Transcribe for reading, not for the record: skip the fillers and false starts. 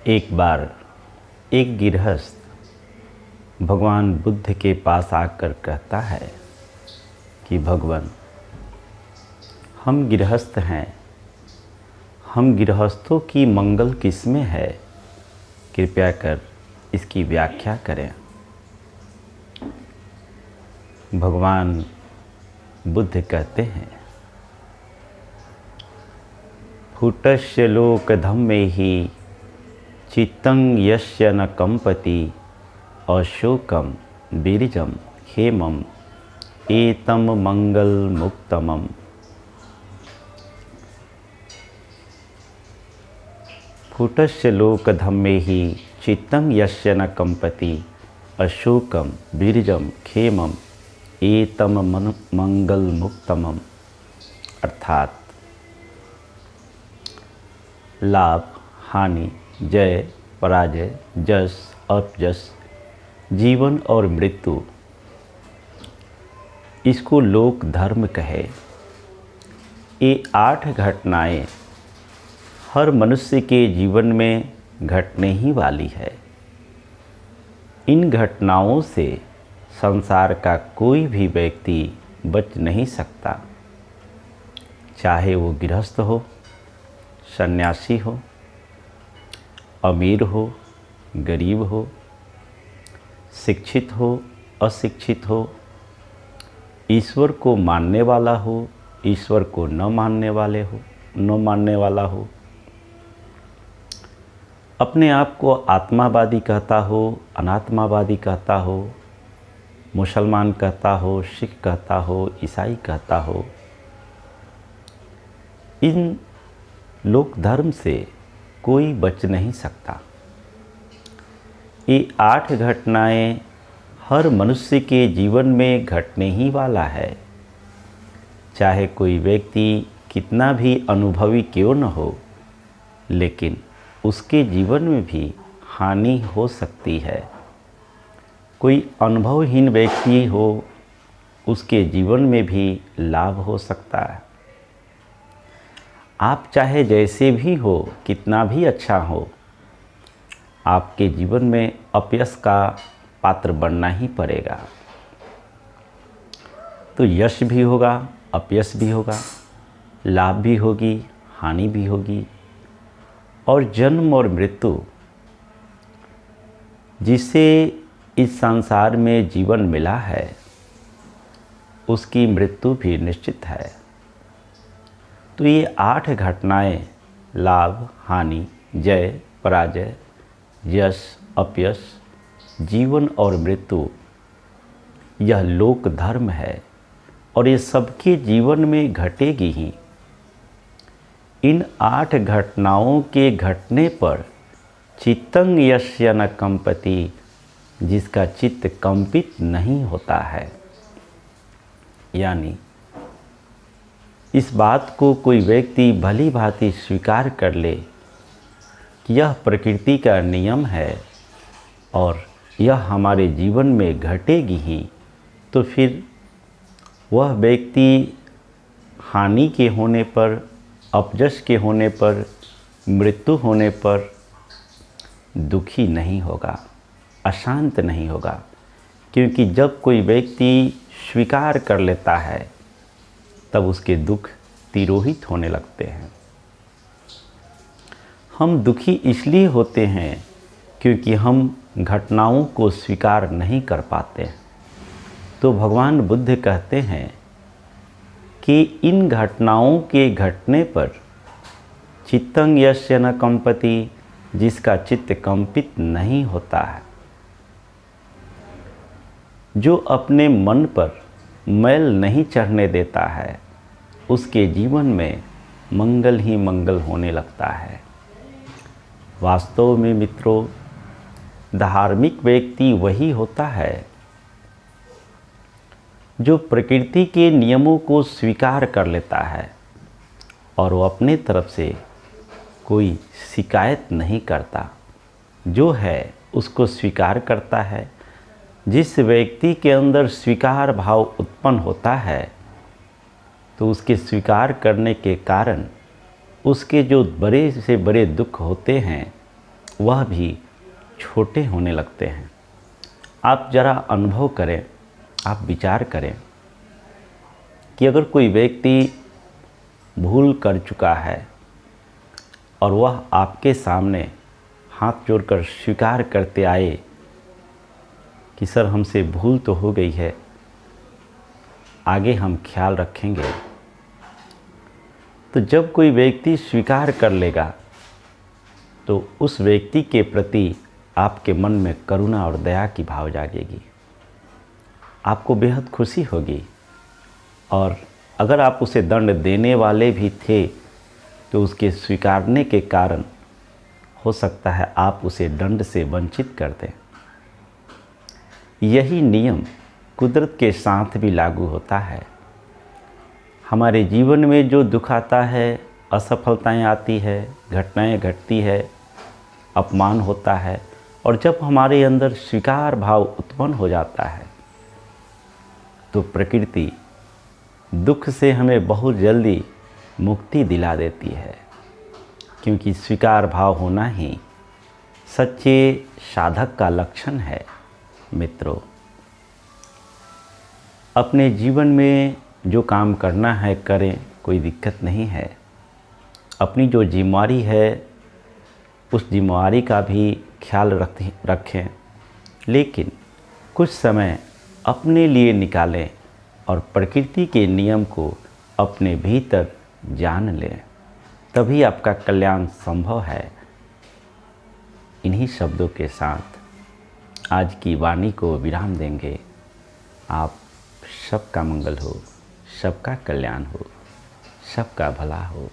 एक बार एक गृहस्थ भगवान बुद्ध के पास आकर कहता है कि भगवान, हम गृहस्थ हैं, हम गृहस्थों की मंगल किसमें है, कृपया कर इसकी व्याख्या करें। भगवान बुद्ध कहते हैं, फूटस्य लोकधम्मे ही चित्तं यस्य न कंपति अशोकम बीरजम हेमम एतम मंगल मुक्तमम। फूटस्य लोकधम्मे ही चित्तं यस्य न कंपति अशोकम बीरजम खेमम एतम मंगल मुक्तमम। अर्थात लाभ, हानि, जय, पराजय, जस, अपजस, जीवन और मृत्यु, इसको लोक धर्म कहे। ये 8 घटनाएं हर मनुष्य के जीवन में घटने ही वाली है। इन घटनाओं से संसार का कोई भी व्यक्ति बच नहीं सकता, चाहे वो गृहस्थ हो, सन्यासी हो, अमीर हो, गरीब हो, शिक्षित हो, अशिक्षित हो, ईश्वर को मानने वाला हो, ईश्वर को न मानने वाला हो, अपने आप को आत्मावादी कहता हो, अनात्मावादी कहता हो, मुसलमान कहता हो, सिख कहता हो, ईसाई कहता हो, इन लोक धर्म से कोई बच नहीं सकता। ये 8 घटनाएं हर मनुष्य के जीवन में घटने ही वाला है, चाहे कोई व्यक्ति कितना भी अनुभवी क्यों न हो, लेकिन उसके जीवन में भी हानि हो सकती है। कोई अनुभवहीन व्यक्ति हो, उसके जीवन में भी लाभ हो सकता है। आप चाहे जैसे भी हो, कितना भी अच्छा हो, आपके जीवन में अपयश का पात्र बनना ही पड़ेगा। तो यश भी होगा, अपयश भी होगा, लाभ भी होगी, हानि भी होगी, और जन्म और मृत्यु, जिसे इस संसार में जीवन मिला है, उसकी मृत्यु भी निश्चित है। तो ये 8 घटनाएं, लाभ, हानि, जय, पराजय, यश, अपयश, जीवन और मृत्यु, यह लोक धर्म है और ये सबके जीवन में घटेगी ही। इन 8 घटनाओं के घटने पर चित्तं यस्य न कंपति, जिसका चित्त कंपित नहीं होता है, यानी इस बात को कोई व्यक्ति भली भांति स्वीकार कर ले कि यह प्रकृति का नियम है और यह हमारे जीवन में घटेगी ही, तो फिर वह व्यक्ति हानि के होने पर, अपजश के होने पर, मृत्यु होने पर दुखी नहीं होगा, अशांत नहीं होगा। क्योंकि जब कोई व्यक्ति स्वीकार कर लेता है, तब उसके दुख तिरोहित होने लगते हैं। हम दुखी इसलिए होते हैं क्योंकि हम घटनाओं को स्वीकार नहीं कर पाते। तो भगवान बुद्ध कहते हैं कि इन घटनाओं के घटने पर चित्तं यस्य न कंपति, जिसका चित्त कंपित नहीं होता है, जो अपने मन पर मैल नहीं चढ़ने देता है, उसके जीवन में मंगल ही मंगल होने लगता है। वास्तव में मित्रों, धार्मिक व्यक्ति वही होता है जो प्रकृति के नियमों को स्वीकार कर लेता है और वो अपने तरफ से कोई शिकायत नहीं करता, जो है उसको स्वीकार करता है। जिस व्यक्ति के अंदर स्वीकार भाव उत्पन्न होता है, तो उसके स्वीकार करने के कारण उसके जो बड़े से बड़े दुख होते हैं वह भी छोटे होने लगते हैं। आप ज़रा अनुभव करें, आप विचार करें कि अगर कोई व्यक्ति भूल कर चुका है और वह आपके सामने हाथ जोड़कर स्वीकार करते आए कि सर हमसे भूल तो हो गई है, आगे हम ख्याल रखेंगे, तो जब कोई व्यक्ति स्वीकार कर लेगा तो उस व्यक्ति के प्रति आपके मन में करुणा और दया की भाव जागेगी, आपको बेहद खुशी होगी। और अगर आप उसे दंड देने वाले भी थे तो उसके स्वीकारने के कारण हो सकता है आप उसे दंड से वंचित कर दें। यही नियम कुदरत के साथ भी लागू होता है। हमारे जीवन में जो दुख आता है, असफलताएं आती है, घटनाएं घटती है, अपमान होता है, और जब हमारे अंदर स्वीकार भाव उत्पन्न हो जाता है तो प्रकृति दुख से हमें बहुत जल्दी मुक्ति दिला देती है, क्योंकि स्वीकार भाव होना ही सच्चे साधक का लक्षण है। मित्रों, अपने जीवन में जो काम करना है करें, कोई दिक्कत नहीं है। अपनी जो जिम्मेवारी है उस जिम्मेवारी का भी ख्याल रखें, लेकिन कुछ समय अपने लिए निकालें और प्रकृति के नियम को अपने भीतर जान लें, तभी आपका कल्याण संभव है। इन्हीं शब्दों के साथ आज की वाणी को विराम देंगे। आप सबका मंगल हो, सबका कल्याण हो, सबका भला हो।